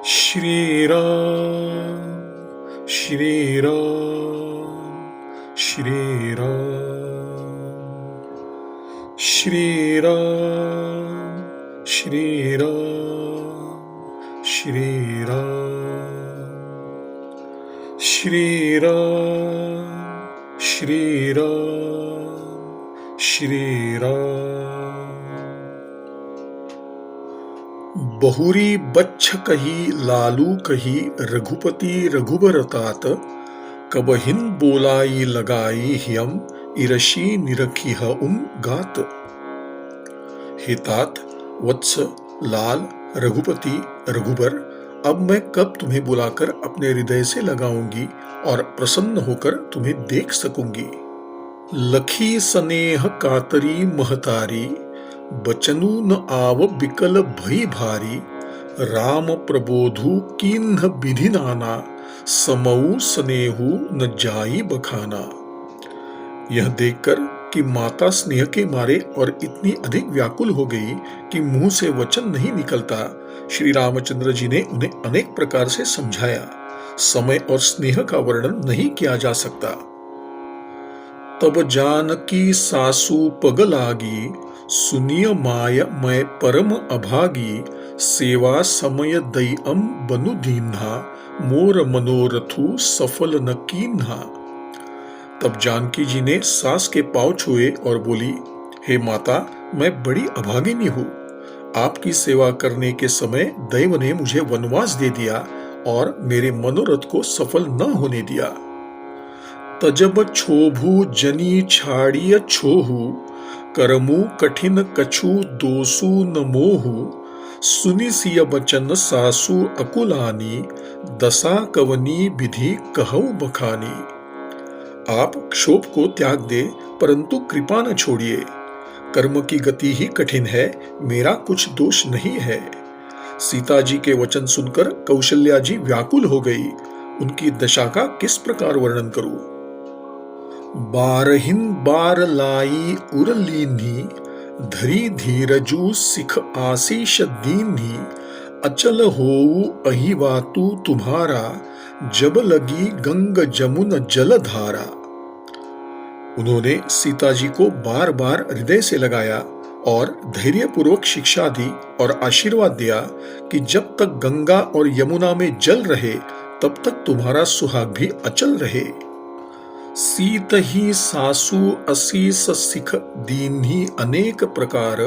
श्री राम श्री राम श्री राम श्री राम श्री राम श्री राम श्री राम श्री राम श्री राम। बहुरी बच्छ कही लालू कही रघुपति रघुबर तात, कबहिन बोलाई लगाई ह्यम इरशी निरखिह गात। हे तात, वत्स, लाल, रघुपति, रघुबर, अब मैं कब तुम्हें बुलाकर अपने हृदय से लगाऊंगी और प्रसन्न होकर तुम्हें देख सकूंगी। लखी स्नेह कातरी महतारी, बचनु न आव बिकल भई भारी। राम प्रबोधु कीन्ह विधि नाना, समऊ स्नेहु न जाई बखाना। यह देखकर कि माता स्नेह के मारे और इतनी अधिक व्याकुल हो गई कि मुंह से वचन नहीं निकलता, श्री रामचंद्र जी ने उन्हें अनेक प्रकार से समझाया। समय और स्नेह का वर्णन नहीं किया जा सकता। तब जानकी सासु पगलागी, सुनिय माय मैं परम अभागी। सेवा समय दईअम बनु दीन्हा, मोर मनोरथु सफल न कीन्हा। तब जानकी जी ने सास के पांव छुए और बोली, हे माता, मैं बड़ी अभागिनी हूँ। आपकी सेवा करने के समय दैव ने मुझे वनवास दे दिया और मेरे मनोरथ को सफल न होने दिया। तजब छोभु जनी छाड़िय छोहु, करमु कठिन कछु दोसु न मोहु। सुनि सिय बचन सासु अकुलानी, दशा कवनी विधि कहु बखानी। आप क्षोभ को त्याग दे, परंतु कृपा न छोड़िए। कर्म की गति ही कठिन है, मेरा कुछ दोष नहीं है। सीता जी के वचन सुनकर कौशल्या जी व्याकुल हो गई। उनकी दशा का किस प्रकार वर्णन करूं। बारहिन बार लाई उरलीन्ही, धरी धीरजु सिख आशीष दीन्ही। अचल होऊ अहिवातु तुम्हारा, जब लगी गंग जमुन जलधारा। उन्होंने सीता जी को बार बार हृदय से लगाया और धैर्यपूर्वक शिक्षा दी और आशीर्वाद दिया कि जब तक गंगा और यमुना में जल रहे तब तक तुम्हारा सुहाग भी अचल रहे। सीत ही सासु असीस सिख दीन्ही अनेक प्रकार,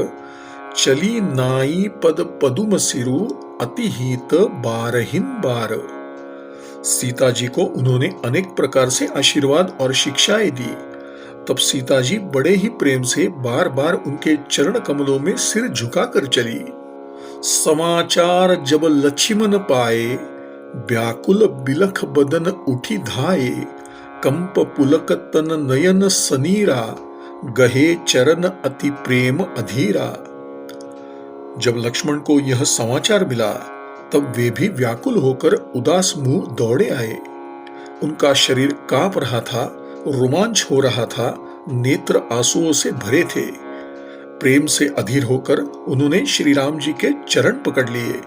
चली नाई पद पदुम सिरु अतिहित बारहिन बार। सीता जी को उन्होंने अनेक प्रकार से आशीर्वाद और शिक्षाएं दी। तब सीता जी बड़े ही प्रेम से बार बार उनके चरण कमलों में सिर झुकाकर चली। समाचार जब लक्ष्मण पाए, व्याकुल बिलख बदन उठी धाये। कंप पुलक तन नयन सनीरा, गहे चरण अति प्रेम अधीरा। जब लक्ष्मण को यह समाचार मिला तब वे भी व्याकुल होकर उदास मुंह दौड़े आए। उनका शरीर कांप रहा था, रोमांच हो रहा था, नेत्र आंसुओं से भरे थे। प्रेम से अधीर होकर उन्होंने श्री राम जी के चरण पकड़ लिए।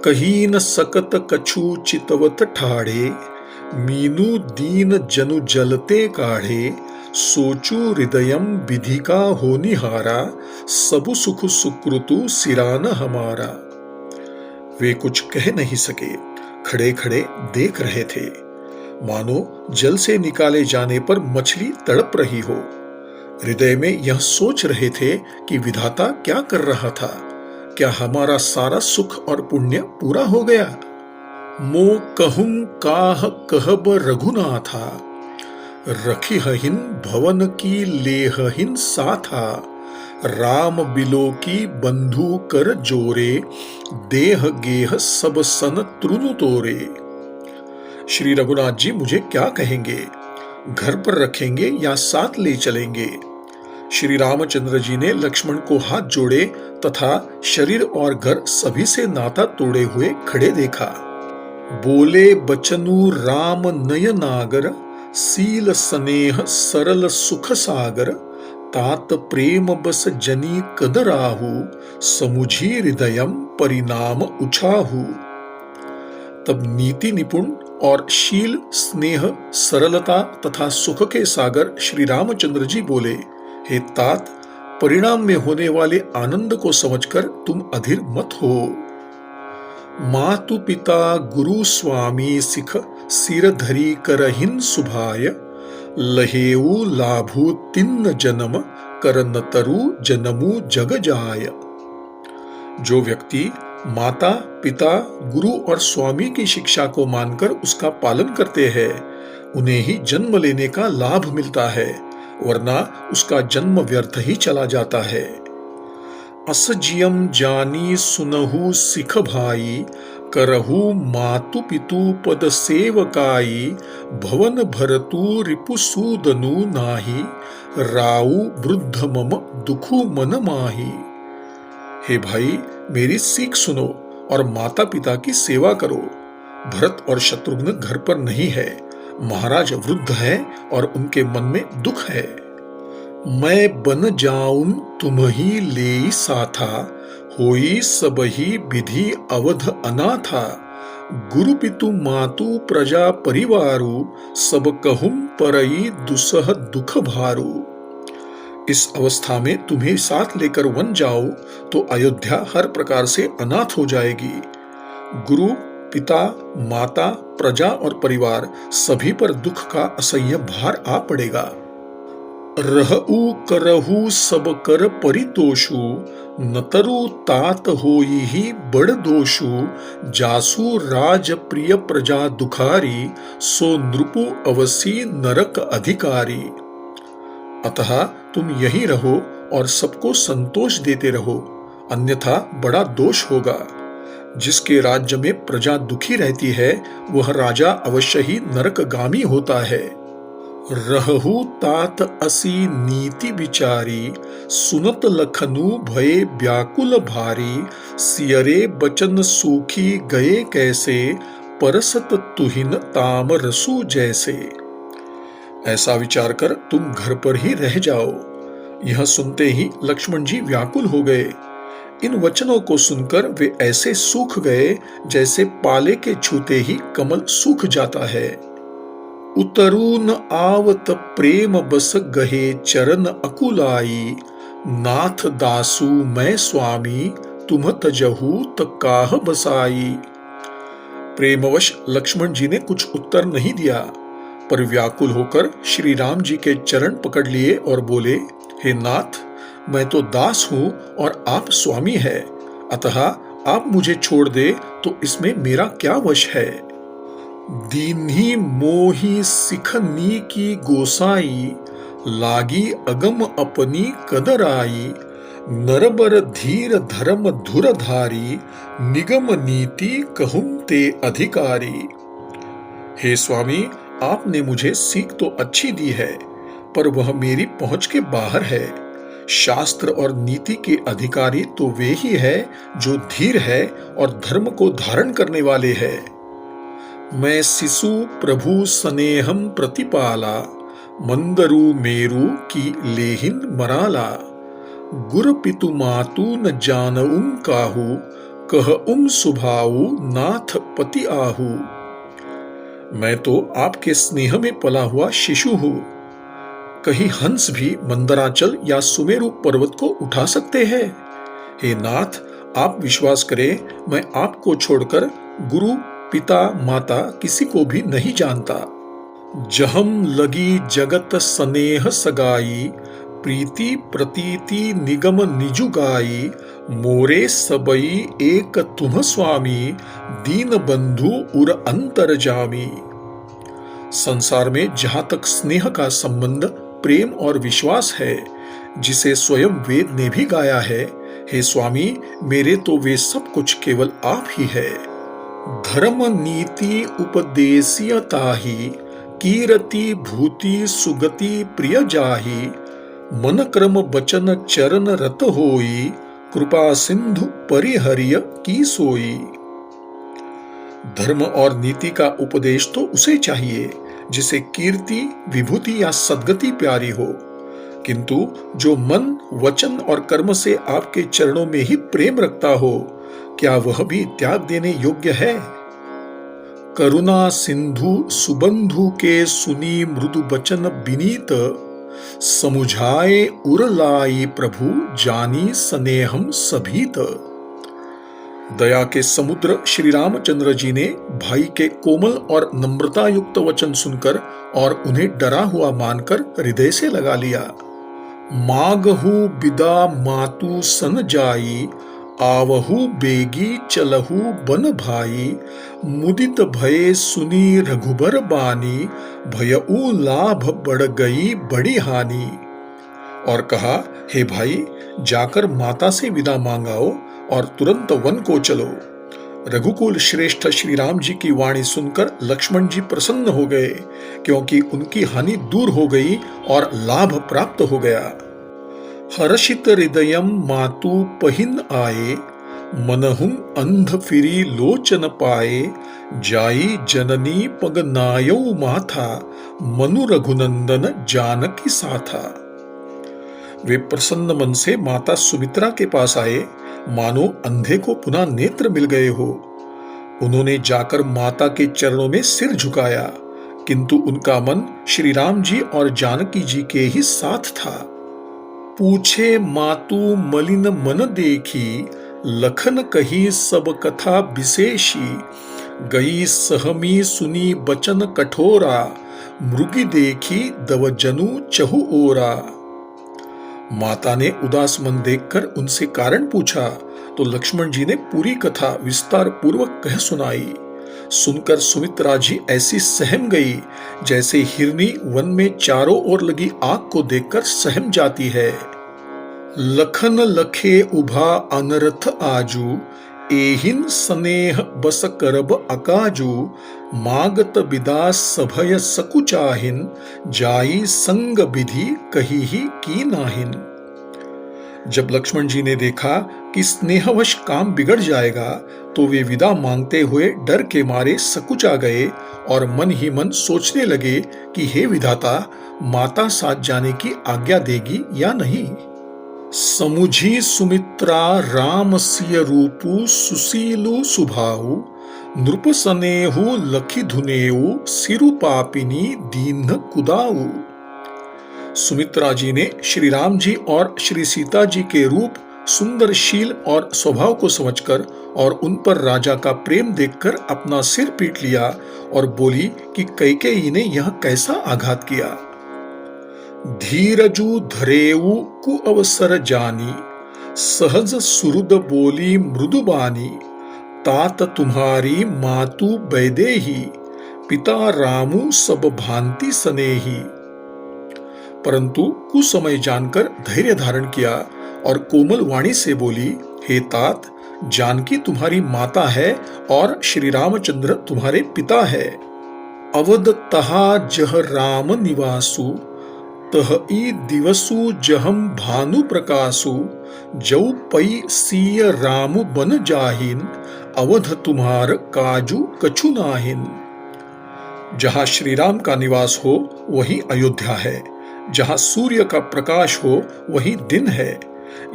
कही न सकत कछु चितवत ठाढ़े, मीनू दीन जनु जलते काढ़े। सोचू हृदयम विधि का होनिहारा, सबु सुख सुकृतु सिरान हमारा। वे कुछ कह नहीं सके, खड़े खड़े देख रहे थे, मानो जल से निकाले जाने पर मछली तड़प रही हो। हृदय में यह सोच रहे थे कि विधाता क्या कर रहा था, क्या हमारा सारा सुख और पुण्य पूरा हो गया। मो कहूं काह कहब रघुनाथा, रखिहिन भवन की लेहिन साथा। राम बिलो की बंधु कर जोरे, देह गेह सब सन त्रुनु तोरे। श्री रघुनाथ जी मुझे क्या कहेंगे, घर पर रखेंगे या साथ ले चलेंगे। श्री रामचंद्र जी ने लक्ष्मण को हाथ जोड़े तथा शरीर और घर सभी से नाता तोड़े हुए खड़े देखा। बोले बचनु राम नयनागर, सील स्नेह सरल सुख सागर। तात प्रेम बस जनी कदराहु, समुझी हृदयम परिणाम उछाहु। तब नीति निपुण और शील, स्नेह, सरलता तथा सुख के सागर श्री रामचंद्र जी बोले, हे तात, परिणाम में होने वाले आनंद को समझकर तुम अधीर मत हो। मातु पिता गुरु स्वामी सिख सिर धरी करहिन सुभाय, लहेऊ लाभू तिन्न जन्म करन तरु जनमु जग जाय। जो व्यक्ति माता, पिता, गुरु और स्वामी की शिक्षा को मानकर उसका पालन करते हैं, उन्हें ही जन्म लेने का लाभ मिलता है, वरना उसका जन्म व्यर्थ ही चला जाता है। असजियम जानी सुनहु सिख भाई, करहु मातु पितु पद सेवकाई, भवन भरतु रिपु सूदनु नाही, राउ वृद्ध मम दुखु मन माही। हे भाई, मेरी सीख सुनो और माता पिता की सेवा करो। भरत और शत्रुघ्न घर पर नहीं है, महाराज वृद्ध है और उनके मन में दुख है। मैं बन जाऊं तुम्ही लेई साथा, होई सबही विधि अवध अनाथा, गुरु पितु मातु प्रजा परिवारु, सब कहूं परई दुसह दुख भारू। इस अवस्था में तुम्हें साथ लेकर वन जाओ तो अयोध्या हर प्रकार से अनाथ हो जाएगी। गुरु, पिता, माता, प्रजा और परिवार सभी पर दुख का असह्य भार आ पड़ेगा। रहु करहु सब कर परितोषु, नतरु तात होई ही बड़ दोषु, जासु राज प्रिय प्रजा दुखारी, सो नृपु अवसी नरक अधिकारी। अतः तुम यहीं रहो और सबको संतोष देते रहो, अन्यथा बड़ा दोष होगा। जिसके राज्य में प्रजा दुखी रहती है, वह राजा अवश्य ही नरकगामी होता है। रहु तात असी नीति विचारी, सुनत लखनु भये व्याकुल भारी, सियरे बचन सूखी गए कैसे, परसत तुहिन ताम रसू जैसे। ऐसा विचार कर तुम घर पर ही रह जाओ। यह सुनते ही लक्ष्मण जी व्याकुल हो गए। इन वचनों को सुनकर वे ऐसे सूख गए जैसे पाले के छूते ही कमल सूख जाता है। उतरू न आवत प्रेम बस गहे चरण अकुलाई, नाथ दासु मैं स्वामी तुम तजहु त काह बसाई। प्रेमवश लक्ष्मण जी ने कुछ उत्तर नहीं दिया, पर व्याकुल होकर श्री राम जी के चरण पकड़ लिए और बोले, हे नाथ, मैं तो दास हूं और आप स्वामी है, अतः आप मुझे छोड़ दे तो इसमें मेरा क्या वश है। दीन्ही मोही सिखनी की गोसाई, लागी अगम अपनी कदराई, नरबर धीर धर्म धुरधारी, निगम नीति कहूं ते अधिकारी। हे स्वामी, आपने मुझे सीख तो अच्छी दी है, पर वह मेरी पहुंच के बाहर है। शास्त्र और नीति के अधिकारी तो वे ही है जो धीर है और धर्म को धारण करने वाले हैं। मैं शिशु प्रभु स्नेहम प्रतिपाला, मंदरु मेरु की लेहिन मराला, गुर पितु मातु न जानऊं काहू, कहऊं सुभाऊ नाथ पति आहू। मैं तो आपके स्नेह में पला हुआ शिशु हूं। कहीं हंस भी मंदराचल या सुमेरु पर्वत को उठा सकते हैं? हे नाथ, आप विश्वास करें, मैं आपको छोड़कर गुरु, पिता, माता किसी को भी नहीं जानता। जहम लगी जगत स्नेह सगाई, प्रीति प्रतीति निगम निजुगाई, मोरे सबई एक तुम स्वामी, दीन बंधु उर अंतर जामी। संसार में जहां तक स्नेह का संबंध प्रेम और विश्वास है, जिसे स्वयं वेद ने भी गाया है, हे स्वामी, मेरे तो वे सब कुछ केवल आप ही है। धर्म नीति उपदेशियताहि, कीरति भूति सुगति प्रिय जाहि, मन क्रम बचन चरण रत होई, कृपा सिंधु परिहरिय की सोई। धर्म और नीति का उपदेश तो उसे चाहिए जिसे कीर्ति, विभूति या सद्गति प्यारी हो, किंतु जो मन, वचन और कर्म से आपके चरणों में ही प्रेम रखता हो, क्या वह भी त्याग देने योग्य है? करुणा सिंधु सुबंधु के सुनी मृदु बचन बिनीत, समुझाए उर लाई प्रभु जानी स्नेहम सभीत। दया के समुद्र श्री रामचंद्र जी ने भाई के कोमल और नम्रता युक्त वचन सुनकर और उन्हें डरा हुआ मानकर हृदय से लगा लिया। मागहु बिदा मातु सन जाई, आवहु बेगी चलहु बन भाई, मुदित भये सुनी रघुबर बानी, भयउ लाभ बढ़ गई बड़ी हानि। और कहा, हे भाई, जाकर माता से विदा मांगाओ और तुरंत वन को चलो। रघुकुल श्रेष्ठ श्री राम जी की वाणी सुनकर लक्ष्मण जी प्रसन्न हो गए, क्योंकि उनकी हानि दूर हो गई और लाभ प्राप्त हो गया। हर्षित हृदयम मातु पहिन आए, मनहुं अंध फिरी लोचन पाए, जाई जननी पग नायौ माथा, मनु रघुनंदन जानकी साथा। वे प्रसन्न मन से माता सुमित्रा के पास आए, मानो अंधे को पुनः नेत्र मिल गए हो। उन्होंने जाकर माता के चरणों में सिर झुकाया, किंतु उनका मन श्री राम जी और जानकी जी के ही साथ था। पूछे मातु मलिन मन देखी, लखन कही सब कथा विशेषी, गई सहमी सुनी बचन कठोरा, मृगी देखी दव जनु चहु ओरा। माता ने उदास मन देखकर उनसे कारण पूछा, तो लक्ष्मण जी ने पूरी कथा विस्तार पूर्वक कह सुनाई। सुनकर सुमित्रा जी ऐसी सहम गई, जैसे हिरनी वन में चारों ओर लगी आग को देखकर सहम जाती है। लखन लखे उभा अनरथ आजू, एहिन स्नेह बस करब अकाजू, मागत बिदा सभय सकुचाहिन, जाई संग विधि कही ही की नाहिन। जब लक्ष्मण जी ने देखा कि स्नेहवश काम बिगड़ जाएगा, तो वे विदा मांगते हुए डर के मारे सकुचा गए और मन ही मन सोचने लगे कि हे विधाता, माता साथ जाने की आज्ञा देगी या नहीं। समुझी सुमित्रा राम सिय रूपु, सुशीलु सुभाऊ, नृप सनेहु लखी धुनेऊ, सिरु पापिनी दीन कुदाऊ। सुमित्रा जी ने श्री राम जी और श्री सीता जी के रूप, सुंदरशील और स्वभाव को समझकर और उन पर राजा का प्रेम देखकर अपना सिर पीट लिया और बोली कि कैकेयी ने यह कैसा आघात किया। धीरजु धरेऊ कु अवसर जानी, सहज सुहृद बोली मृदुबानी, तात तुम्हारी मातु वैदेही, पिता रामु सब भांति स्नेही। परंतु कुछ समय जानकर धैर्य धारण किया और कोमल वाणी से बोली, हे तात, जानकी तुम्हारी माता है और श्री रामचंद्र तुम्हारे पिता है। अवध तहा जह राम निवासु, तह ई दिवसु जहम भानु प्रकाशु, जौ पई सीय राम बन जाहिन, अवध तुम्हार काजू कछु नाहिन। जहां श्री राम का निवास हो वही अयोध्या है, जहां सूर्य का प्रकाश हो वही दिन है।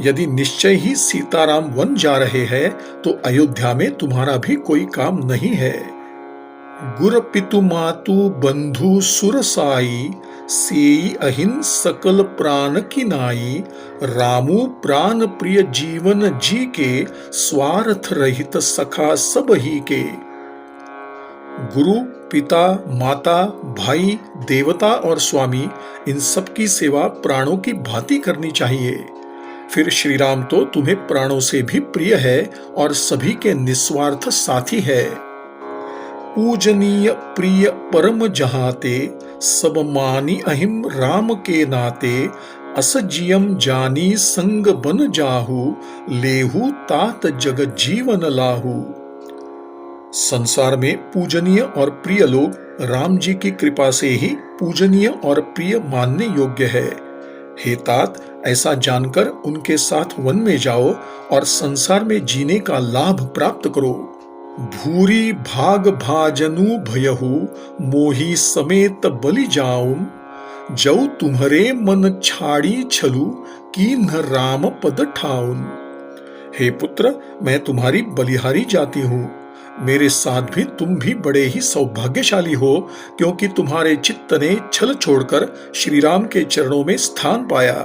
यदि निश्चय ही सीताराम वन जा रहे हैं, तो अयोध्या में तुम्हारा भी कोई काम नहीं है। गुर पितु मातु बंधु सुर साई, सेई अहिन सकल प्राण की नाई, रामु प्राण प्रिय जीवन जी के, स्वार्थ रहित सखा सब ही के। गुरु, पिता, माता, भाई, देवता और स्वामी, इन सब की सेवा प्राणों की भांति करनी चाहिए। फिर श्री राम तो तुम्हें प्राणों से भी प्रिय है और सभी के निस्वार्थ साथी है। पूजनीय प्रिय परम जहाते, सब मानी अहिम राम के नाते, असजियम जानी संग बन जाहू, लेहू तात जग जीवन लाहू। संसार में पूजनीय और प्रिय लोग राम जी की कृपा से ही पूजनीय और प्रिय मानने योग्य है। हे तात, ऐसा जानकर उनके साथ वन में जाओ और संसार में जीने का लाभ प्राप्त करो। भूरी भाग भाजनु भयहु, मोही समेत बलि जाऊं, जौ तुम्हारे मन छाड़ी छलु, कीन्ह राम पद ठाउन। हे पुत्र, मैं तुम्हारी बलिहारी जाती हूँ। मेरे साथ भी तुम भी बड़े ही सौभाग्यशाली हो, क्योंकि तुम्हारे चित्त ने छल छोड़कर श्री राम के चरणों में स्थान पाया।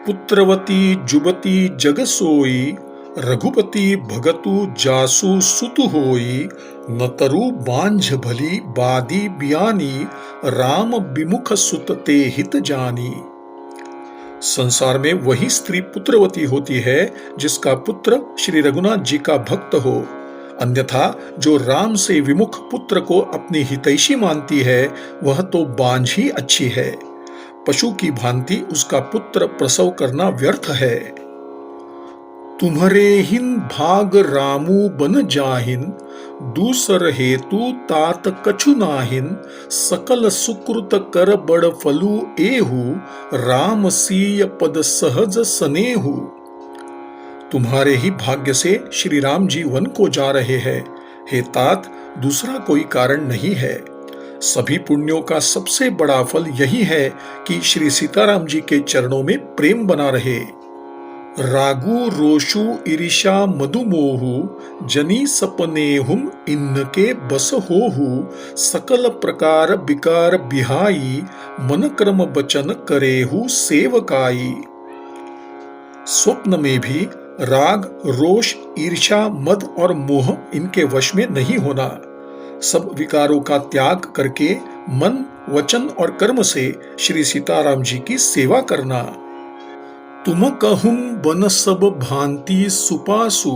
पुत्रवती जुबती जग सोई, रघुपति भगतु जासु सुतु होई, न तरु बांझ भली बादी बियानी, राम विमुख सुत ते हित जानी। संसार में वही स्त्री पुत्रवती होती है जिसका पुत्र श्री रघुनाथ जी का भक्त हो, अन्यथा जो राम से विमुख पुत्र को अपनी हितैषी मानती है वह तो बांझ ही अच्छी है। पशु की भांति उसका पुत्र प्रसव करना व्यर्थ है। तुम्हरे हिन भाग रामू बन जाहिन, दूसर हेतु तात कछु नाहिन, सकल सुकृत कर बड़ फलू एहू, राम सीय पद सहज सनेहू। तुम्हारे ही भाग्य से श्री राम जी वन को जा रहे हैं, हे तात, दूसरा कोई कारण नहीं है। सभी पुण्यों का सबसे बड़ा फल यही है कि श्री सीताराम जी के चरणों में प्रेम बना रहे। रागु रोषु ईर्षा मधुमोहु, जनी सपनेहुम इनके बस होहु, सकल प्रकार विकार बिहाई, मन क्रम बचन करेहु सेवकाई। स्वप्न में भी राग रोष ईर्ष्या मद और मोह इनके वश में नहीं होना। सब विकारों का त्याग करके मन वचन और कर्म से श्री सीताराम जी की सेवा करना। तुम कहूं बन सब भांति सुपासु,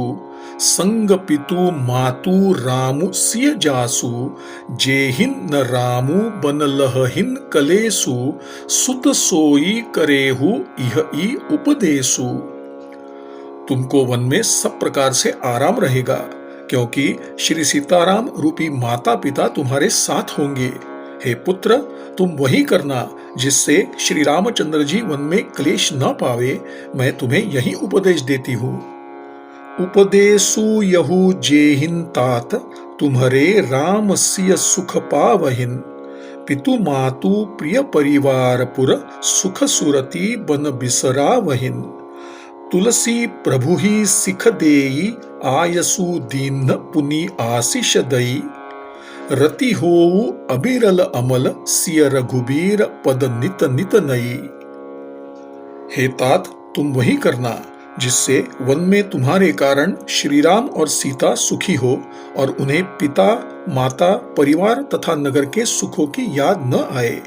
संग पितु मातु रामु सिय जासु, जेहिन न रामु बन लहहिन कलेसु, सुत सोई करेहु इह ई उपदेसु। तुमको वन में सब प्रकार से आराम रहेगा, क्योंकि श्री सीताराम रूपी माता पिता तुम्हारे साथ होंगे। हे पुत्र, तुम वही करना जिससे श्री रामचंद्र जी वन में क्लेश न पावे। मैं तुम्हें यही उपदेश देती हूँ। उपदेशु यहु जेहिन तात, तुम्हारे राम सिय सुख पावहिन, पितु मातु प्रिय परिवार पुर, सुख सुरति बन बिसरावहिन। तुलसी प्रभु ही सिख देई, आयसु दीन पुनि आशीष दई, रति होऊ अबिरल अमल, सिय रघुबीर पद नित नित नई। हे तात, तुम वही करना जिससे वन में तुम्हारे कारण श्री राम और सीता सुखी हो और उन्हें पिता माता परिवार तथा नगर के सुखों की याद न आए।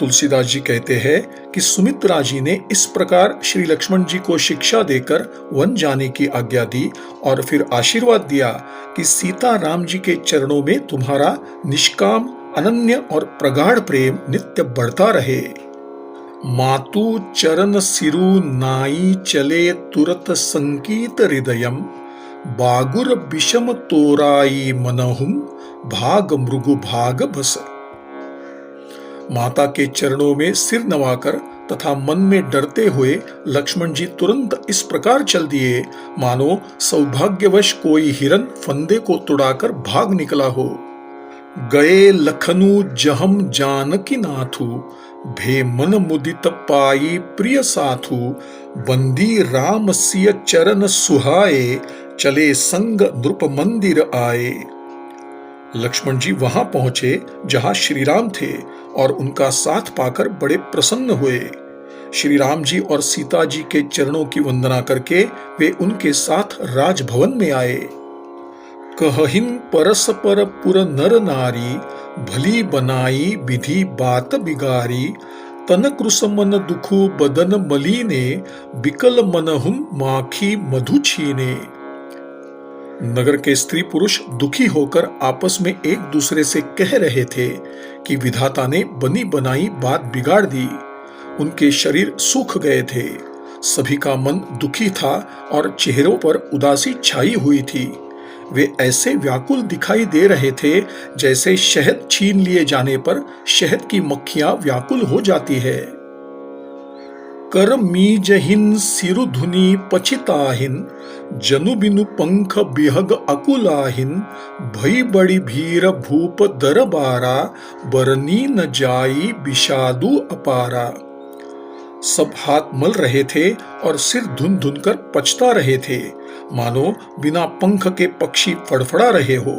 तुलसीदास जी कहते हैं कि सुमित्रा जी ने इस प्रकार श्री लक्ष्मण जी को शिक्षा देकर वन जाने की आज्ञा दी और फिर आशीर्वाद दिया कि सीता राम जी के चरणों में तुम्हारा निष्काम अनन्य और प्रगाढ़ प्रेम नित्य बढ़ता रहे। मातु चरण सिरु नाई चले तुरत संकीत हृदयम, बागुर विषम तोराई मनहुम, भाग मृगु भाग भस। माता के चरणों में सिर नवाकर तथा मन में डरते हुए लक्ष्मण जी तुरंत इस प्रकार चल दिए मानो सौभाग्यवश कोई हिरन फंदे को तुड़ाकर भाग निकला हो। गए लखनु जहम जानकी नाथु, भे मन मुदित पाई प्रिय साथु, बंदी राम सिय चरण सुहाए, चले संग नृप मंदिर आए। लक्ष्मण जी वहां पहुंचे जहां श्री राम थे और उनका साथ पाकर बड़े प्रसन्न हुए। श्री राम जी और सीता जी के चरणों की वंदना करके वे उनके साथ राजभवन में आए। कहहिन परस्पर पुर नर नारी, भली बनाई विधि बात बिगारी, तन कृसमन दुखु बदन मलीने, बिकल मनहुम माखी मधु छीने। नगर के स्त्री पुरुष दुखी होकर आपस में एक दूसरे से कह रहे थे कि विधाता ने बनी बनाई बात बिगाड़ दी। उनके शरीर सूख गए थे, सभी का मन दुखी था और चेहरों पर उदासी छाई हुई थी। वे ऐसे व्याकुल दिखाई दे रहे थे जैसे शहद छीन लिए जाने पर शहद की मक्खियां व्याकुल हो जाती है। कर मीजहिन सिरु धुनि पछिताहिन, जनु बिनु पंख बिहग अकुलाहिन, भई बड़ी भीर भूप दरबारा, बरनी न जाई विषादु अपारा। सब हाथ मल रहे थे और सिर धुन धुन कर पछता रहे थे मानो बिना पंख के पक्षी फड़फड़ा रहे हो।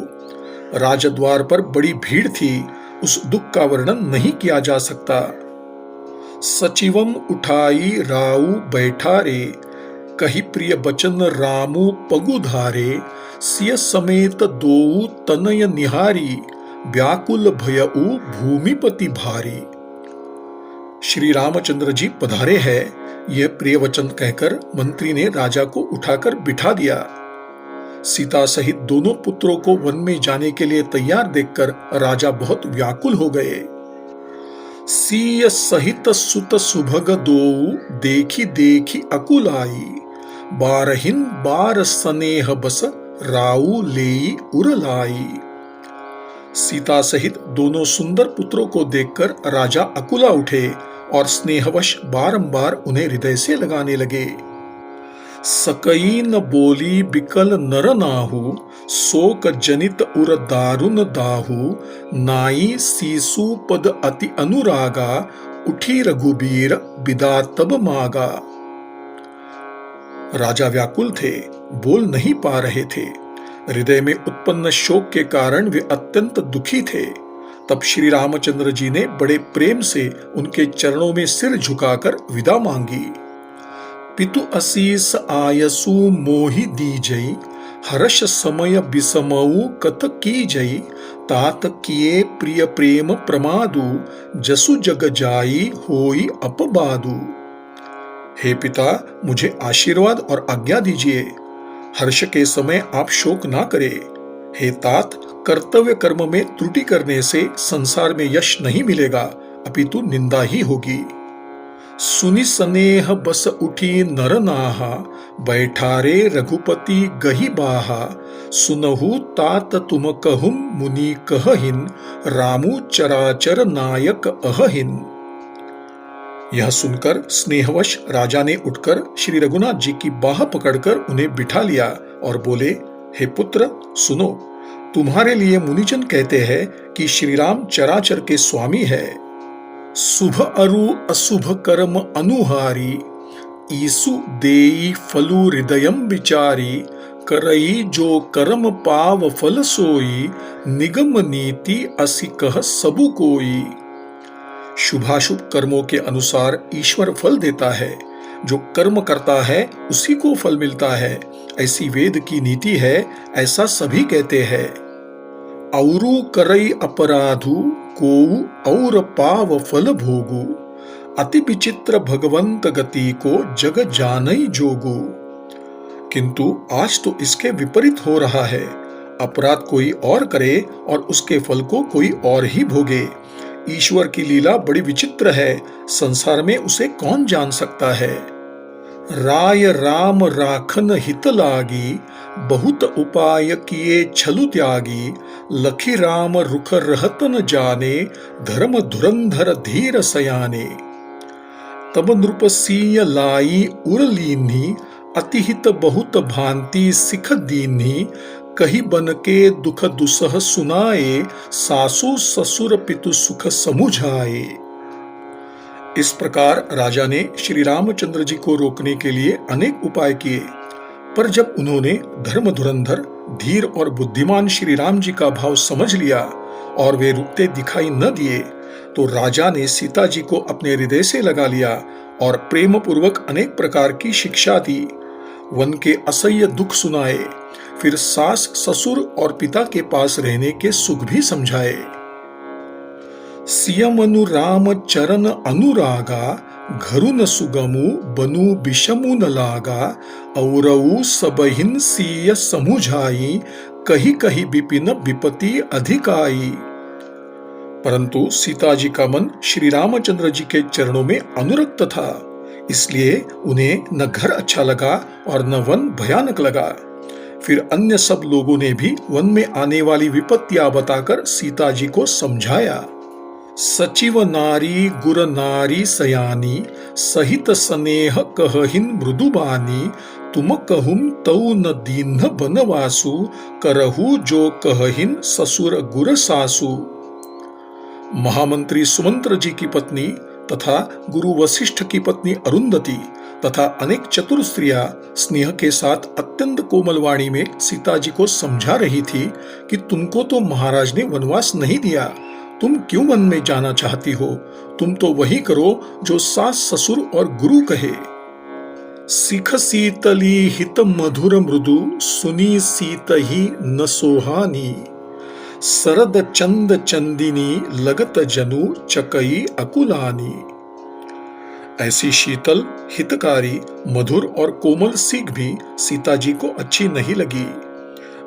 राजद्वार पर बड़ी भीड़ थी, उस दुख का वर्णन नहीं किया जा सकता। सचिवम उठाई राऊ बैठा रे, कही प्रिय बचन रामू पगुधारे, सिय समेत दोऊ तनय निहारी, व्याकुल भयऊ भूमिपति भारी। श्री रामचंद्र जी पधारे हैं, यह प्रिय वचन कहकर मंत्री ने राजा को उठाकर बिठा दिया। सीता सहित दोनों पुत्रों को वन में जाने के लिए तैयार देखकर राजा बहुत व्याकुल हो गए। सीय सहित सुत सुभग दोऊ, देखी देखी अकुल आई, बारहिन बार स्नेह बस राऊ लेई उरलाई। सीता सहित दोनों सुंदर पुत्रों को देखकर राजा अकुला उठे और स्नेहवश बारंबार उन्हें हृदय से लगाने लगे। सकई न बोली बिकल नर नाहु, शोक जनित उर दारुन दाहु, नाई सीसु पद अति अनुरागा, उठी रघुबीर बिदा तब मागा। राजा व्याकुल थे, बोल नहीं पा रहे थे। हृदय में उत्पन्न शोक के कारण वे अत्यंत दुखी थे। तब श्री रामचंद्र जी ने बड़े प्रेम से उनके चरणों में सिर झुकाकर विदा मांगी। पितु असीस आयसु मोहि दीजई, हर्ष समय बिसमऊ कथ कीजई, तात किए प्रिय प्रेम प्रमादु, जसु जग जाई होई अपबादु। हे पिता, मुझे आशीर्वाद और आज्ञा दीजिए। हर्ष के समय आप शोक ना करें। हे तात, कर्तव्य कर्म में त्रुटि करने से संसार में यश नहीं मिलेगा, अपितु निंदा ही होगी। सुनि स्नेह बस उठी नर नाहा, बैठारे रघुपति गही बाहा, सुनहु तात तुम कहूं मुनि कहहिन, रामु चराचर नायक अहहिन। यह सुनकर स्नेहवश राजा ने उठकर श्री रघुनाथ जी की बाह पकड़कर उन्हें बिठा लिया और बोले, हे पुत्र सुनो, तुम्हारे लिए मुनिजन कहते हैं कि श्री राम चराचर के स्वामी है। शुभ अरु अशुभ कर्म अनुहारी, ईसु देई फलु हृदयम विचारी, करई जो कर्म पाव फल सोई, निगम नीति असि कह सबु कोई। शुभाशुभ कर्मों के अनुसार ईश्वर फल देता है, जो कर्म करता है उसी को फल मिलता है, ऐसी वेद की नीति है, ऐसा सभी कहते हैं। औरु करई अपराधु, कोउ और पाव फल भोगु, अति विचित्र भगवंत गति को जग जानई जोगु। किंतु आज तो इसके विपरीत हो रहा है। अपराध कोई और करे और उसके फल को कोई और ही भोगे। ईश्वर की लीला बड़ी विचित्र है, संसार में उसे कौन जान सकता है। राय राम राखन हित लागी, बहुत उपाय किए छलु त्यागी, लखी राम रुख रहत न जाने, धर्म धुरंधर धीर सयाने। तब नृपसीय लाई उरलीन्ही, अतिहित बहुत भांति सिख दीन्ही, कही बन के दुख दुसह सुनाए, सासु ससुर पितु सुख समुझाए। इस प्रकार राजा ने श्री रामचंद्र जी को रोकने के लिए अनेक उपाय किए, पर जब उन्होंने धर्म धुरंधर धीर और बुद्धिमान श्री राम जी का भाव समझ लिया और वे रुकते दिखाई न दिए, तो राजा ने सीता जी को अपने हृदय से लगा लिया और प्रेम पूर्वक अनेक प्रकार की शिक्षा दी, वन के असह्य दुख सुनाए, फिर सास ससुर और पिता के पास रहने के सुख भी समझाए। सियमनु राम चरण अनुरागा, घरु न सुगमु बनु विषमु न लागा, औरऊ सबहिन सिय समुझाई, कही कही विपिन विपति अधिकाई। परंतु सीता जी का मन श्री रामचंद्र जी के चरणों में अनुरक्त था, इसलिए उन्हें न घर अच्छा लगा और न वन भयानक लगा। फिर अन्य सब लोगों ने भी वन में आने वाली विपत्तियां बताकर सीता जी को समझाया। सचिव नारी गुर नारी सयानी, सहित स्नेह कहहिन मृदुबानी, तुम कहूं तऊ न दीन्ह बनवासु, करहु जो कहहिन ससुर गुर सासु। महामंत्री सुमंत्र जी की पत्नी तथा गुरु वशिष्ठ की पत्नी अरुंधति तथा अनेक चतुर स्त्रियां स्नेह के साथ अत्यंत कोमल वाणी में सीता जी को समझा रही थी कि तुमको तो महाराज ने वनवास नहीं दिया, तुम क्यों वन में जाना चाहती हो? तुम तो वही करो जो सास ससुर और गुरु कहे। सिख सीतली हित मधुर मृदु, सुनी सीत ही न सोहानी। सरद चंद चंदिनी, लगत जनु चकई अकुलानी। ऐसी शीतल, हितकारी, मधुर और कोमल सीख भी सीता जी को अच्छी नहीं लगी।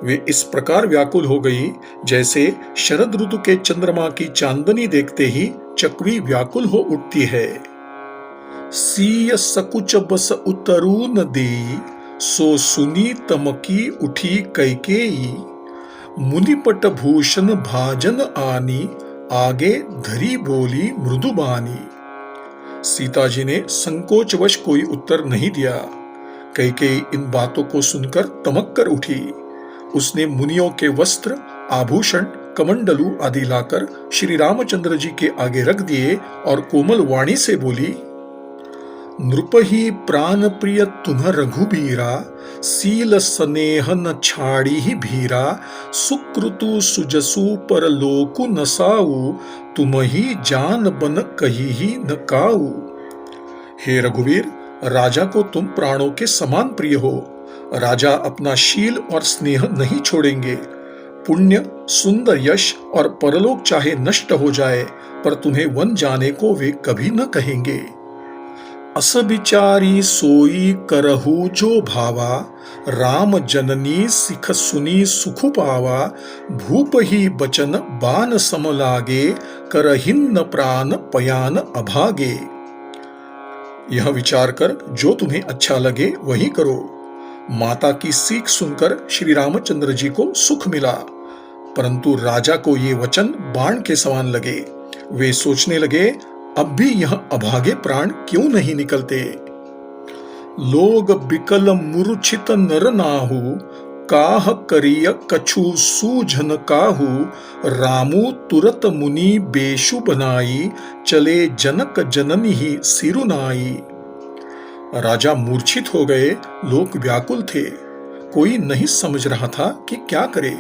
वे इस प्रकार व्याकुल हो गई जैसे शरद ऋतु के चंद्रमा की चांदनी देखते ही चकवी व्याकुल हो उठती है। सीय सकुच बस उतरू न देई, सो सुनी तमकी उठी कैकेयी। मुनिपट भूषण भाजन आनी, आगे धरी बोली मृदुबानी। सीता जी ने संकोचवश कोई उत्तर नहीं दिया। कैकेयी इन बातों को सुनकर तमक कर उठी। उसने मुनियों के वस्त्र, आभूषण, कमंडलू आदि लाकर श्री रामचंद्र जी के आगे रख दिए और कोमल वाणी से बोली, नृपहि प्राण प्रिय तुम रघुबीरा, सील स्नेह न छाड़ी ही भीरा। सुकृतु सुजसु पर लोकु नसाऊ, तुम ही जान बन कही ही न काऊ। हे रघुवीर, राजा को तुम प्राणों के समान प्रिय हो। राजा अपना शील और स्नेह नहीं छोड़ेंगे। पुण्य, सुंदर यश और परलोक चाहे नष्ट हो जाए, पर तुम्हें वन जाने को वे कभी न कहेंगे। अस विचारी सोई करहु जो भावा, राम जननी सिख सुनी सुख पावा। भूप ही बचन बान सम लागे, करहिन प्राण पयान अभागे। यह विचार कर जो तुम्हें अच्छा लगे वही करो। माता की सीख सुनकर श्री रामचंद्र जी को सुख मिला, परंतु राजा को ये वचन बाण के समान लगे। वे सोचने लगे, अब भी यह अभागे प्राण क्यों नहीं निकलते। लोग बिकल मूर्छित नर नाहु, काह करिय कछु सूझन काहू। रामू तुरत मुनि बेशु बनाई, चले जनक जननी ही सिरुनाई। राजा मूर्छित हो गए, लोग व्याकुल थे। कोई नहीं समझ रहा था कि क्या करे।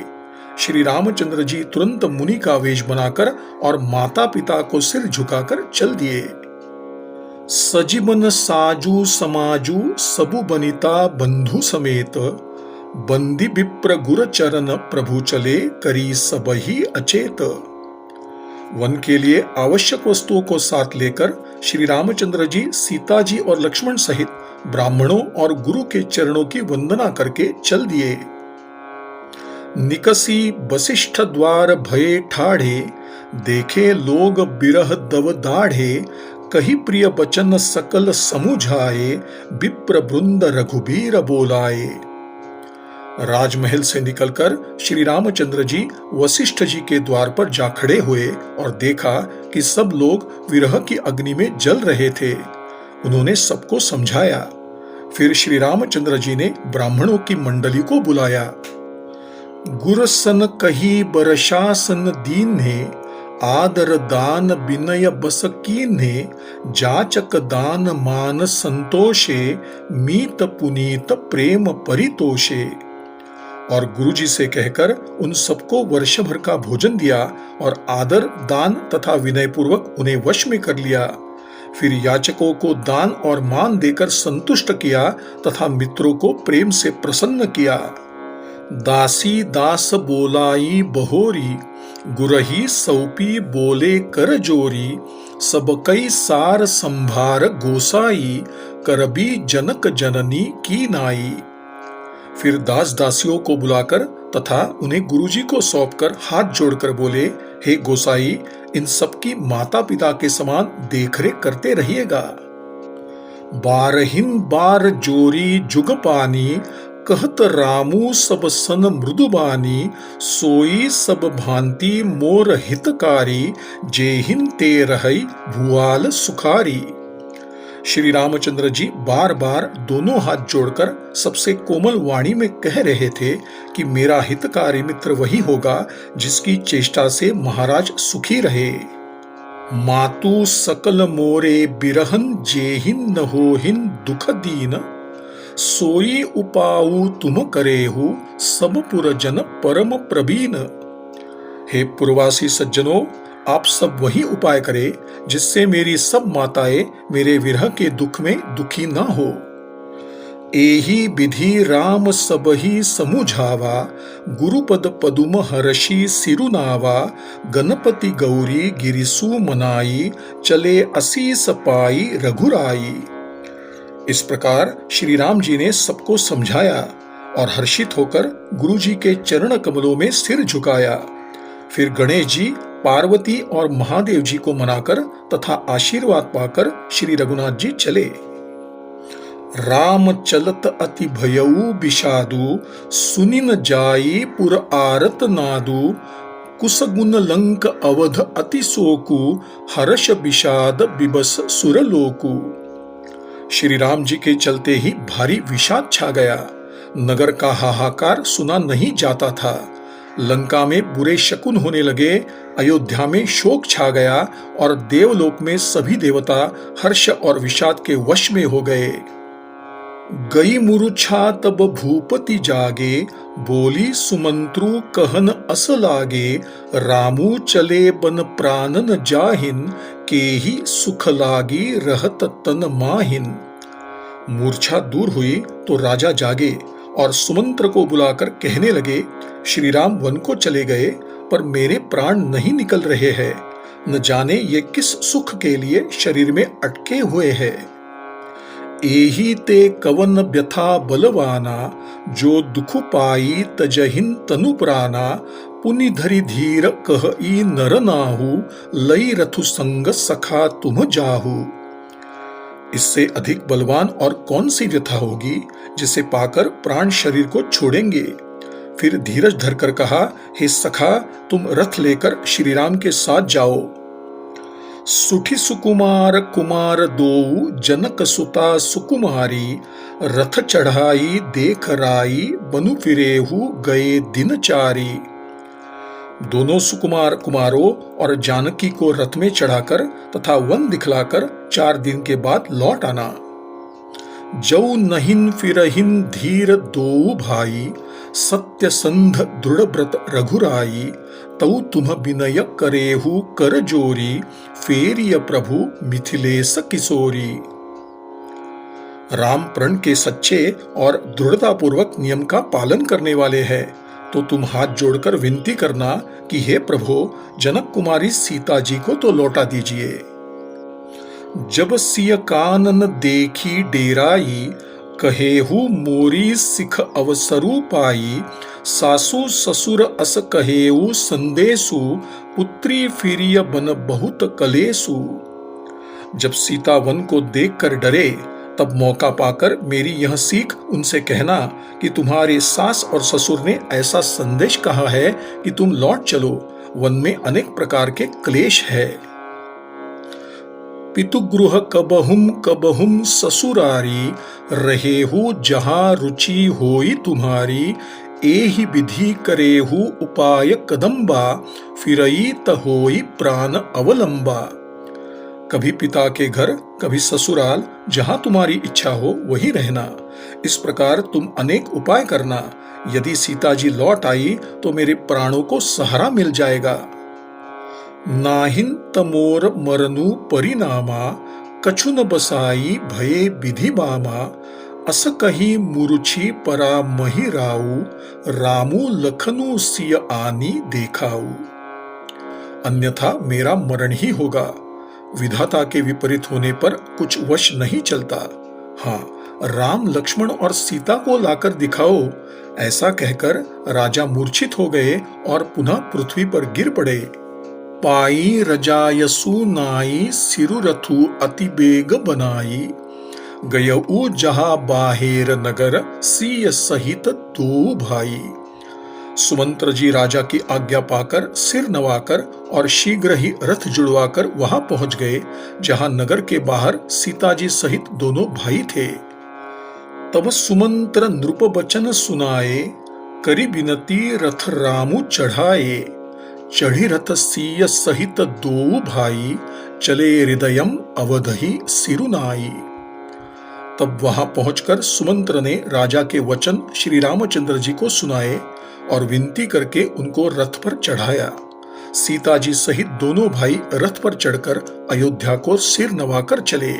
श्री रामचंद्र जी तुरंत मुनि का वेश बनाकर और माता पिता को सिर झुकाकर चल दिए। सजीवन साजू समाजू, सबु बनिता बंधु समेत। बंदी विप्र गुर चरण, प्रभु चले करी सबही अचेत। वन के लिए आवश्यक वस्तुओं को साथ लेकर श्री रामचंद्र जी सीता जी और लक्ष्मण सहित ब्राह्मणों और गुरु के चरणों की वंदना करके चल दिए। निकसी वशिष्ठ द्वार भये ठाढ़े, देखे लोग बिरह दव दाढ़े। कही प्रिय बचन सकल समुझाए, विप्र वृंद रघुबीर बोलाए। राजमहल से निकलकर श्री रामचंद्र जी वशिष्ठ जी के द्वार पर जा खड़े हुए और देखा कि सब लोग विरह की अग्नि में जल रहे थे। उन्होंने सबको समझाया। फिर श्री रामचंद्र जी ने ब्राह्मणों की मंडली को बुलाया। गुरसन कही बरशासन दीन्हे, आदर दान विनय बस कीन्हे। जाचक दान मान संतोषे, मीत पुनीत प्रेम परितोषे। और गुरुजी से कहकर उन सबको वर्ष भर का भोजन दिया और आदर, दान तथा विनय पूर्वक उन्हें वश में कर लिया। फिर याचकों को दान और मान देकर संतुष्ट किया तथा मित्रों को प्रेम से प्रसन्न किया। दासी दास बोलाई बहोरी, गुरही सौपी बोले कर जोरी। सब कई सार संभार गोसाई, करबी जनक जननी की नाई। फिर दास दासियों को बुलाकर तथा उन्हें गुरुजी को सौंपकर हाथ जोड़कर बोले, हे गोसाई, इन सबकी माता पिता के समान देखरेख करते रहिएगा। बारहिन बार जोरी जुग पानी, कहत रामू सब सन मृदुबानी। सोई सब भांति मोर हितकारी, जेहिन ते रहई भुआल सुखारी। श्री रामचंद्र जी बार बार दोनों हाथ जोड़कर सबसे कोमल वाणी में कह रहे थे कि मेरा हितकारी मित्र वही होगा जिसकी चेष्टा से महाराज सुखी रहे। मातु सकल मोरे बिरहन, जेहिन न होहिन दुख दीन, सोई उपाऊ तुम करेहु, सब पुर जन परम प्रवीण। हे पुरवासी सज्जनों, आप सब वही उपाय करें जिससे मेरी सब माताएं मेरे विरह के दुख में दुखी ना हो। एही विधि राम सबही समुझावा, गुरुपद पदुम हर्षि सिरुनावा, गणपति गौरी गिरिसु मनाई, चले असीस पाई रघुराई। इस प्रकार श्री राम जी ने सबको समझाया और हर्षित होकर गुरु जी के चरण कमलों में सिर झुकाया। फिर गणेश जी, पार्वती और महादेव जी को मनाकर तथा आशीर्वाद पाकर श्री रघुनाथ जी चले। राम चलत अति भयऊ विषादु, सुनिन जाई पुर आरत नादु, कुसगुन लंक अवध अति शोकु, हर्ष विषाद बिबस सुरलोकु। श्री राम जी के चलते ही भारी विषाद छा गया। नगर का हाहाकार सुना नहीं जाता था। लंका में बुरे शकुन होने लगे, अयोध्या में शोक छा गया और देवलोक में सभी देवता हर्ष और विषाद के वश में हो गए। गई मूर्छा तब भूपति जागे, बोली सुमंत्रु कहन अस लागे, रामू चले बन प्राणन जाहिन, केहि सुख लागी रहत तन माहिन। मूर्छा दूर हुई तो राजा जागे और सुमंत्र को बुलाकर कहने लगे, श्री राम वन को चले गए पर मेरे प्राण नहीं निकल रहे हैं। न जाने ये किस सुख के लिए शरीर में अटके हुए हैं। एही ते कवन व्यथा बलवाना, जो दुख पाई तजहिन तनु प्राणा, पुनि धरि धीर कहई नर नाहु, लई रथु संग सखा तुम जाहु। इससे अधिक बलवान और कौन सी व्यथा होगी जिसे पाकर प्राण शरीर को छोड़ेंगे। फिर धीरज धरकर कहा, हे सखा, तुम रथ लेकर श्री राम के साथ जाओ। सुठी सुकुमार कुमार दोऊ, जनक सुता सुकुमारी, रथ चढ़ाई देख राई, बनु फिरेहु गए दिन चारी। दोनों सुकुमार कुमारों और जानकी को रथ में चढ़ाकर तथा वन दिखलाकर 4 दिन के बाद लौट आना। जौ नहिन फिरहिन धीर दो भाई, सत्य संध दृढ़ व्रत रघुराई, तऊ तुम विनय करेहु कर जोरी, फेरिय प्रभु मिथिलेश किशोरी। राम प्रण के सच्चे और दृढ़तापूर्वक नियम का पालन करने वाले हैं, तो तुम हाथ जोड़कर विनती करना कि हे प्रभु, जनक कुमारी सीता जी को तो लौटा दीजिए। जब सिय कानन देखी डेराई, कहेहु मोरी सिख अवसरु पाई, सासु ससुर अस कहेहु संदेशु, पुत्री फिरिय बन बहुत कलेसु। जब सीता वन को देखकर डरे, तब मौका पाकर मेरी यह सीख उनसे कहना कि तुम्हारे सास और ससुर ने ऐसा संदेश कहा है कि तुम लौट चलो, वन में अनेक प्रकार के क्लेश है। पितुगृह कबहुम ससुरारी, रहेहु जहाँ रुचि होई तुम्हारी, एहि विधि करेहु उपाय कदम्बा, फिरई त होई प्राण अवलंबा। कभी पिता के घर, कभी ससुराल, जहां तुम्हारी इच्छा हो वहीं रहना। इस प्रकार तुम अनेक उपाय करना। यदि सीता जी लौट आई तो मेरे प्राणों को सहारा मिल जाएगा। नाहिन तमोर मरनु परिणामा, कछु न बसाई भये विधि बामा, अस कही मुरुछि परा मही राऊ, रामू लखनु सिय आनी देखाऊ। अन्यथा मेरा मरण ही होगा। विधाता के विपरीत होने पर कुछ वश नहीं चलता। हाँ, राम लक्ष्मण और सीता को लाकर दिखाओ। ऐसा कहकर राजा मूर्छित हो गए और पुनः पृथ्वी पर गिर पड़े। पाई रजायसु नाई, सिरु रथु अति बेग बनाई, गयऊ जहा बाहेर नगर, सिय सहित दो भाई। सुमंत्र जी राजा की आज्ञा पाकर सिर नवाकर और शीघ्र ही रथ जुड़वाकर वहां पहुंच गए जहां नगर के बाहर सीता जी सहित दोनों भाई थे। तब सुमंत्र नृप बचन सुनाए, करी विनती रथ रामू चढ़ाए, चढ़ी रथ सिय सहित दो भाई, चले हृदयम अवधहि सिरुनाई। तब वहां पहुंचकर सुमंत्र ने राजा के वचन श्री रामचंद्र जी को सुनाए और विनती करके उनको रथ पर चढ़ाया। सीता जी सहित दोनों भाई रथ पर चढ़कर अयोध्या को सिर नवाकर चले।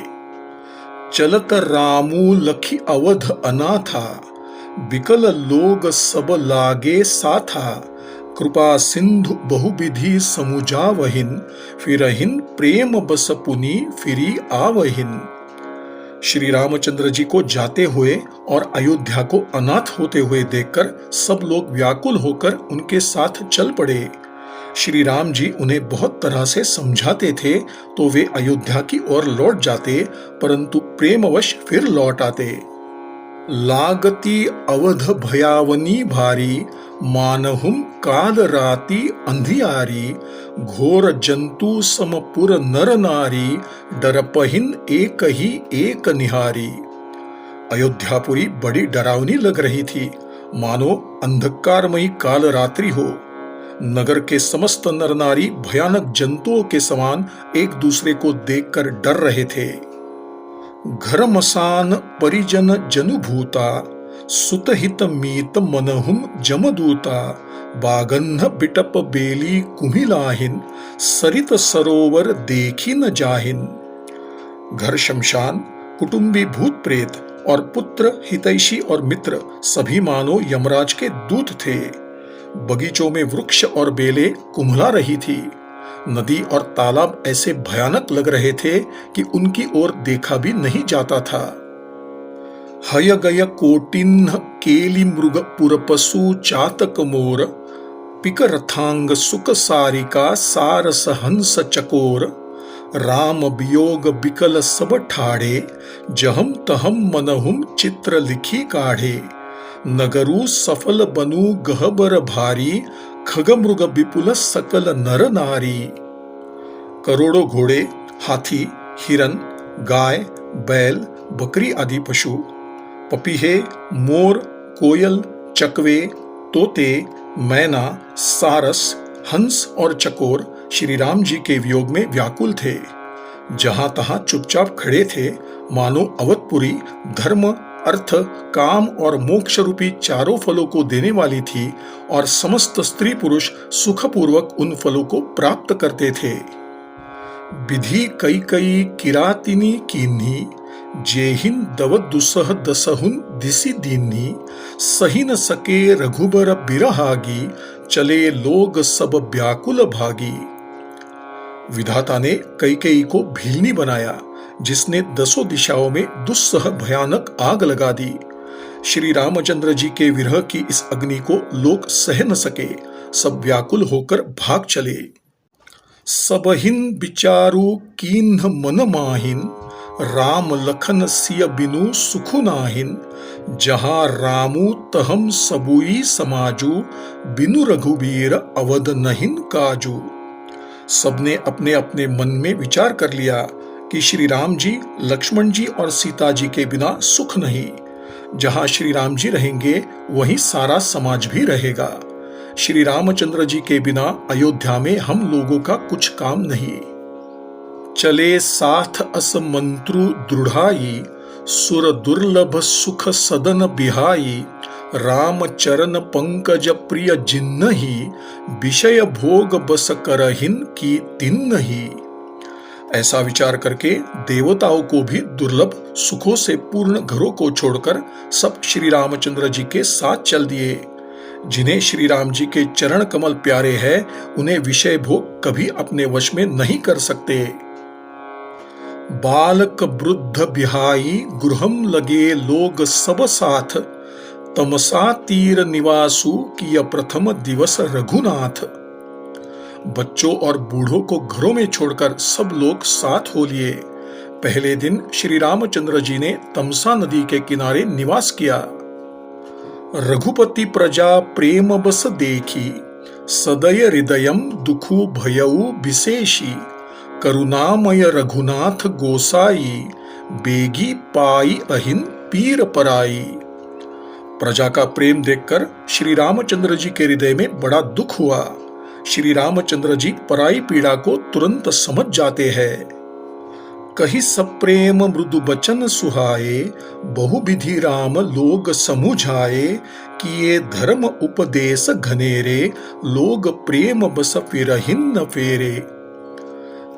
चलत रामू लखी अवध अनाथा, बिकल लोग सब लागे साथा। कृपा सिंधु बहुविधि समुजावहिन, फिरहिन प्रेम बस पुनि फिरी आवहिन। श्री रामचंद्र जी को जाते हुए और अयोध्या को अनाथ होते हुए देखकर सब लोग व्याकुल होकर उनके साथ चल पड़े। श्री राम जी उन्हें बहुत तरह से समझाते थे तो वे अयोध्या की ओर लौट जाते, परंतु प्रेमवश फिर लौट आते। लागती अवध भयावनी भारी, मानहुम काल राती अंधियारी। घोर जंतु समपुर नर नारी, डरपहिन एक ही एक निहारी। अयोध्यापुरी बड़ी डरावनी लग रही थी, मानो अंधकारमयी काल रात्रि हो। नगर के समस्त नर नारी भयानक जंतुओं के समान एक दूसरे को देखकर डर रहे थे। घर मसान परिजन जनुभूता, सुतहित मीत मनहुम जमदूता। बागन्ह बिटप बेली कुमिलाहिन, सरित सरोवर देखी न जाहिन। घर शमशान, कुटुंबी भूत प्रेत और पुत्र हितैषी और मित्र सभी मानो यमराज के दूत थे। बगीचों में वृक्ष और बेलें कुम्हला रही थी। नदी और तालाब ऐसे भयानक लग रहे थे कि उनकी ओर देखा भी नहीं जाता था। हय गय कोटिन्ह केली मृग पुरपसु चातक मोर। पिक रथांग सुख सारिका सारस हंस चकोर। राम वियोग बिकल सब ठाड़े, जहम तहम मनहुम चित्र लिखी काढ़े। नगरु सफल बनु गहबर भारी, खगमृग विपुल सकल नर नारी। करोड़ों घोड़े, हाथी, हिरन, गाय, बैल, बकरी आदि पशु, पपीहे, मोर, कोयल, चकवे, तोते, मैना, सारस, हंस और चकोर श्री राम जी के वियोग में व्याकुल थे। जहां तहां चुपचाप खड़े थे, मानो अवधपुरी धर्म, अर्थ, काम और मोक्ष रूपी चारों फलों को देने वाली थी और समस्त स्त्री पुरुष सुखपूर्वक उन फलों को प्राप्त करते थे। विधि कई कई किरातिनी कीन्ही, जेहिन दव दुसह दसहुन दिसी दीन्ही। सही न सके रघुबर बिरहागी, चले लोग सब व्याकुल भागी। विधाता ने कैकेयी को भीलनी बनाया, जिसने 10 दिशाओं में दुस्सह भयानक आग लगा दी। श्री रामचंद्र जी के विरह की इस अग्नि को लोग सह न सके, सब व्याकुल होकर भाग चले। सबहिन विचारु कीन्ह मन माहिन, राम लखन सिय बिनु सुखु नाहिन। जहां रामू तहम सबुई समाजू, बिनु रघुबीर अवध नहिन काजू। सबने अपने अपने मन में विचार कर लिया कि श्री राम जी, लक्ष्मण जी और सीता जी के बिना सुख नहीं। जहां श्री राम जी रहेंगे वहीं सारा समाज भी रहेगा। श्री रामचंद्र जी के बिना अयोध्या में हम लोगों का कुछ काम नहीं। चले साथ अस मंत्रु दृढ़ाई, सुर दुर्लभ सुख सदन बिहाई। राम चरण पंकज प्रिय जिन्नहि, विषय भोग बस करहिन की तिन्नहि। ऐसा विचार करके देवताओं को भी दुर्लभ सुखों से पूर्ण घरों को छोड़कर सब श्री रामचंद्र जी के साथ चल दिए। जिन्हें श्री राम जी के चरण कमल प्यारे हैं, उन्हें विषय भोग कभी अपने वश में नहीं कर सकते। बालक वृद्ध बिहाई, गृहम लगे लोग सब साथ। तमसा तीर निवासु किया प्रथम दिवस रघुनाथ। बच्चों और बूढ़ों को घरों में छोड़कर सब लोग साथ हो लिए। पहले दिन श्री रामचंद्र जी ने तमसा नदी के किनारे निवास किया। रघुपति प्रजा प्रेम बस देखी, सदय हृदयम दुखु भयउ विशेषी। करुणामय रघुनाथ गोसाई, बेगी पाई अहिन पीर पराई। प्रजा का प्रेम देखकर श्री रामचंद्र जी के हृदय में बड़ा दुख हुआ। श्री रामचंद्र जी पराई पीड़ा को तुरंत समझ जाते हैं। कही सब प्रेम मृदु बचन सुहाए, बहु विधि राम लोग समुझाए, किए धर्म उपदेश घनेरे, लोग प्रेम बस फिरहिन न फेरे।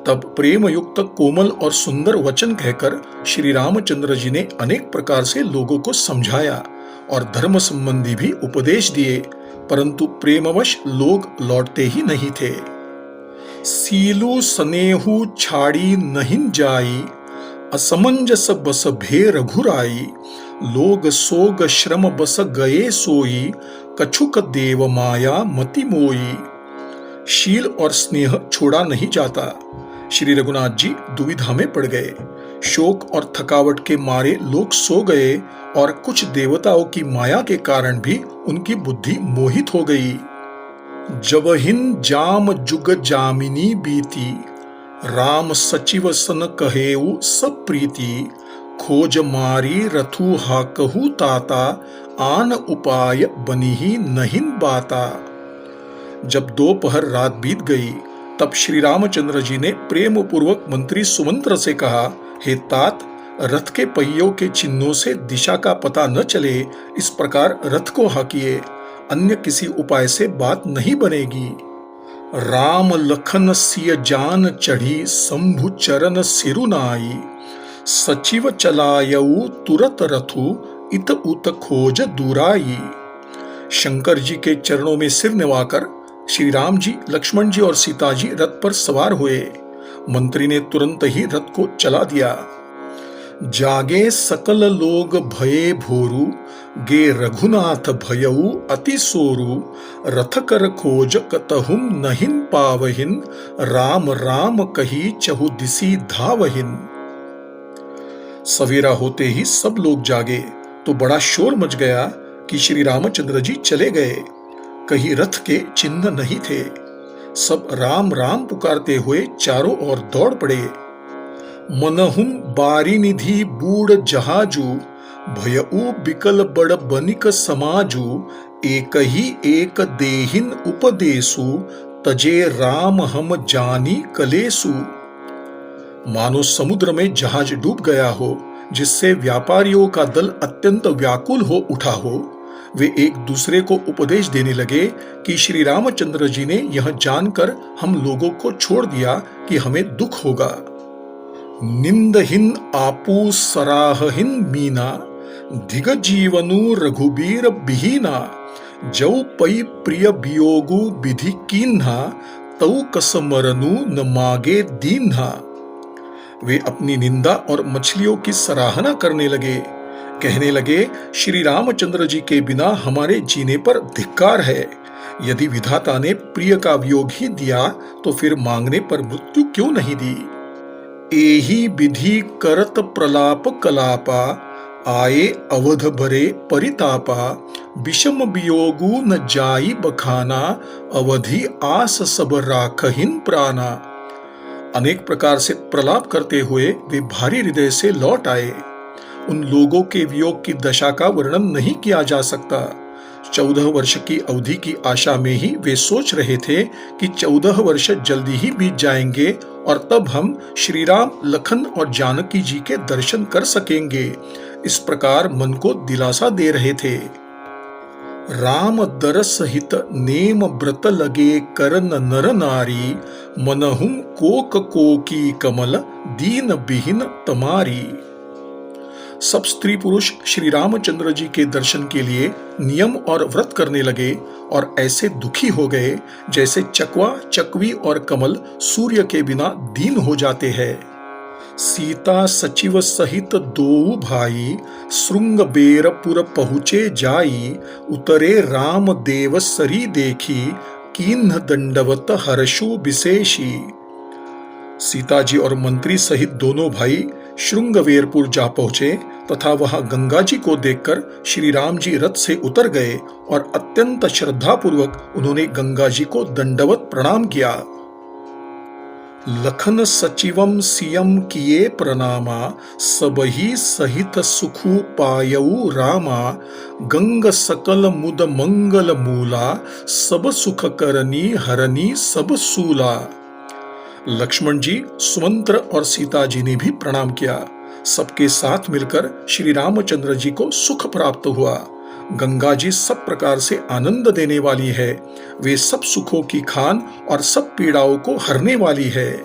तब प्रेम युक्त कोमल और सुंदर वचन कहकर श्री रामचंद्र जी ने अनेक प्रकार से लोगों को समझाया और धर्म संबंधी भी उपदेश दिए, परंतु प्रेमवश लोग लौटते ही नहीं थे। सीलू सनेहू छाड़ी नहिं जाई, असमंजस बस भे रघुराई, लोग सोग श्रम बस गए सोई, कछुक देव माया मति मोई। शील और स्नेह छोड़ा नहीं जाता। श्री रघुनाथ जी दुविधा में पड़ गए। शोक और थकावट के मारे लोग सो गए और कुछ देवताओं की माया के कारण भी उनकी बुद्धि मोहित हो गई। जबहिन जाम जुग जामिनी बीती, राम सचिव सन कहेऊ सब प्रीति, खोज मारी रथु हाकहु ताता, आन उपाय बनिहि नहिं बाता। जब दोपहर रात बीत गई तब श्री रामचंद्र जी ने प्रेम पूर्वक मंत्री सुमंत्र से कहा, हे तात, रथ के पहियों के चिन्हों से दिशा का पता न चले इस प्रकार रथ को हाकिए, अन्य किसी उपाय से बात नहीं बनेगी। राम लखन सिय जान चढ़ी, शंभु चरण सिरुनाई, सचिव चलायऊ तुरत रथु, इत उत खोज दुराई। शंकर जी के चरणों में सिर निवाकर श्री राम जी, लक्ष्मण जी और सीता जी रथ पर सवार हुए। मंत्री ने तुरंत ही रथ को चला दिया। जागे सकल लोग भये भोरु, गे रघुनाथ भयऊ अति सोरु, रथ कर खोज कतहुम नहिं पावहिन, राम राम कही चहु दिसी धावहिन। सवेरा होते ही सब लोग जागे तो बड़ा शोर मच गया कि श्री रामचंद्र जी चले गए। कहीं रथ के चिन्ह नहीं थे। सब राम राम पुकारते हुए चारों ओर दौड़ पड़े। मनहुम बारी निधि बूढ़ जहाजू, भयऊ बिकल बड़ बनिक समाजू, एक ही एक देहिन उपदेसु, तजे राम हम जानी कलेसु। मानो समुद्र में जहाज डूब गया हो, जिससे व्यापारियों का दल अत्यंत व्याकुल हो उठा हो। वे एक दूसरे को उपदेश देने लगे कि श्री रामचंद्र जी ने यह जानकर हम लोगों को छोड़ दिया कि हमें दुख होगा। निंदहीन आपू सराहहीन मीना, धिग जीवनु रघुबीर बिहीना, जौ पई प्रिय वियोगु विधि कीन्हा, तौ कस मरनु न मागे दीन्हा। वे अपनी निंदा और मछलियों की सराहना करने लगे। कहने लगे, श्री रामचंद्र जी के बिना हमारे जीने पर धिक्कार है। यदि विधाता ने प्रिय का वियोग ही दिया तो फिर मांगने पर मृत्यु क्यों नहीं दी। एही विधि करत प्रलाप कलापा, आए अवध भरे परितापा, विषम वियोगु न जाई बखाना, अवधि आस सब राखहिन प्राणा। अनेक प्रकार से प्रलाप करते हुए वे भारी हृदय से लौट आए। उन लोगों के वियोग की दशा का वर्णन नहीं किया जा सकता। 14 वर्ष की अवधि की आशा में ही वे सोच रहे थे कि 14 वर्ष जल्दी ही बीत जाएंगे और तब हम श्री राम, लखन और जानकी जी के दर्शन कर सकेंगे। इस प्रकार मन को दिलासा दे रहे थे। राम दरस हित नेम व्रत लगे करन नर नारी, मनहुम कोक कोकी कमल दीन बिहीन तमारी। सब स्त्री पुरुष श्री रामचंद्र जी के दर्शन के लिए नियम और व्रत करने लगे और ऐसे दुखी हो गए जैसे चकवा, चकवी और कमल सूर्य के बिना दीन हो जाते हैं। सीता सचिव सहित दो भाई, श्रृंग बेरपुर पहुँचे जाई, उतरे राम देव सरी देखी, कीन्ह दंडवत हर्षु विशेषी। सीता जी और मंत्री सहित दोनों भाई श्रृंगवेरपुर जा पहुंचे तथा वहां गंगा जी को देखकर श्री राम जी रथ से उतर गए और अत्यंत श्रद्धापूर्वक उन्होंने गंगा जी को दंडवत प्रणाम किया। लखन सचिवम सियम किए प्रणामा, सबही सहित सुखु पायऊ रामा, गंग सकल मुद मंगल मूला, सब सुख करनी हरनी सब सूला। लक्ष्मण जी, सुमंत्र और सीता जी ने भी प्रणाम किया। सबके साथ मिलकर श्री रामचंद्र जी को सुख प्राप्त हुआ। गंगा जी सब प्रकार से आनंद देने वाली है। वे सब सुखों की खान और सब पीड़ाओं को हरने वाली है।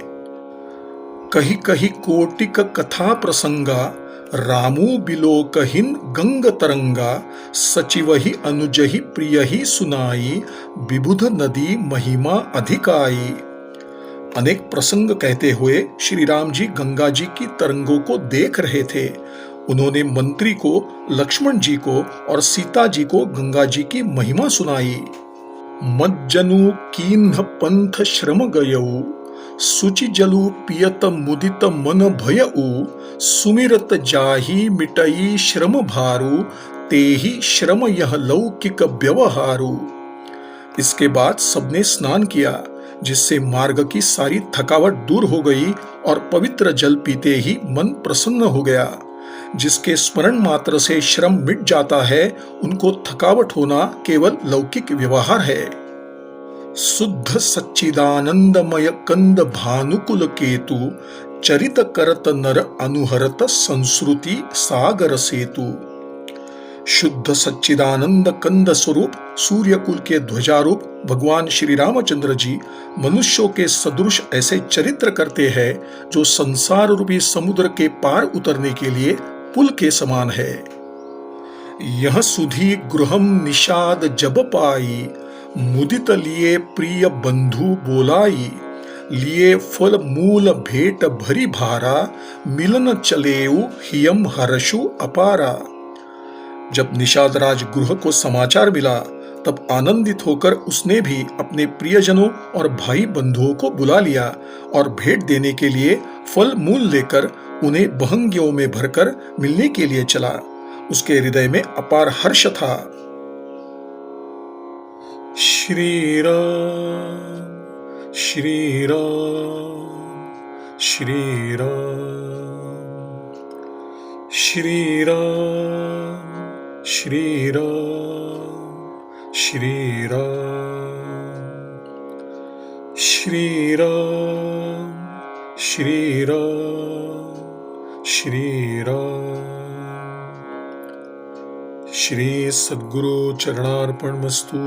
कही कही कोटिक कथा प्रसंगा, रामू बिलोकहिन गंग तरंगा, सचिवहि अनुजहि प्रियहि सुनाई, विबुध नदी महिमा अधिकाई। अनेक प्रसंग कहते हुए श्री राम जी गंगा जी की तरंगों को देख रहे थे। उन्होंने मंत्री को, लक्ष्मण जी को और सीता जी को गंगा जी की महिमा सुनाई। मज्जनु कीन्ह पंथ श्रम गयऊ, सुचि जलु पियत मुदित मन भयऊ, सुमिरत जाहि मिटई श्रम भारू, तेहि श्रम यह लौकिक व्यवहारू। इसके बाद सबने स्नान किया, जिससे मार्ग की सारी थकावट दूर हो गई और पवित्र जल पीते ही मन प्रसन्न हो गया। जिसके स्मरण मात्र से श्रम मिट जाता है, उनको थकावट होना केवल लौकिक व्यवहार है। शुद्ध सच्चिदानंदमय कंद भानुकुल केतु, चरित करत नर अनुहरत संस्कृति सागर सेतु। शुद्ध सच्चिदानंद कंद स्वरूप सूर्यकुल के ध्वजारूप भगवान श्री रामचंद्र जी मनुष्यों के सदृश ऐसे चरित्र करते हैं जो संसार रूपी समुद्र के पार उतरने के लिए पुल के समान है। यह सुधी गृहम निषाद जब पाई, मुदित लिए प्रिय बंधु बोलाई, लिए फल मूल भेंट भरी भारा, मिलन चलेऊ हियम हर्षु अपारा। जब निषाद राज गृह को समाचार मिला, तब आनंदित होकर उसने भी अपने प्रियजनों और भाई बंधुओं को बुला लिया और भेंट देने के लिए फल मूल लेकर उन्हें बहंगियों में भरकर मिलने के लिए चला। उसके हृदय में अपार हर्ष था। श्री राम श्री राम श्री राम श्री राम श्री राम श्री राम श्री राम श्री राम श्री राम। श्री सद्गुरु चरणार्पणमस्तु।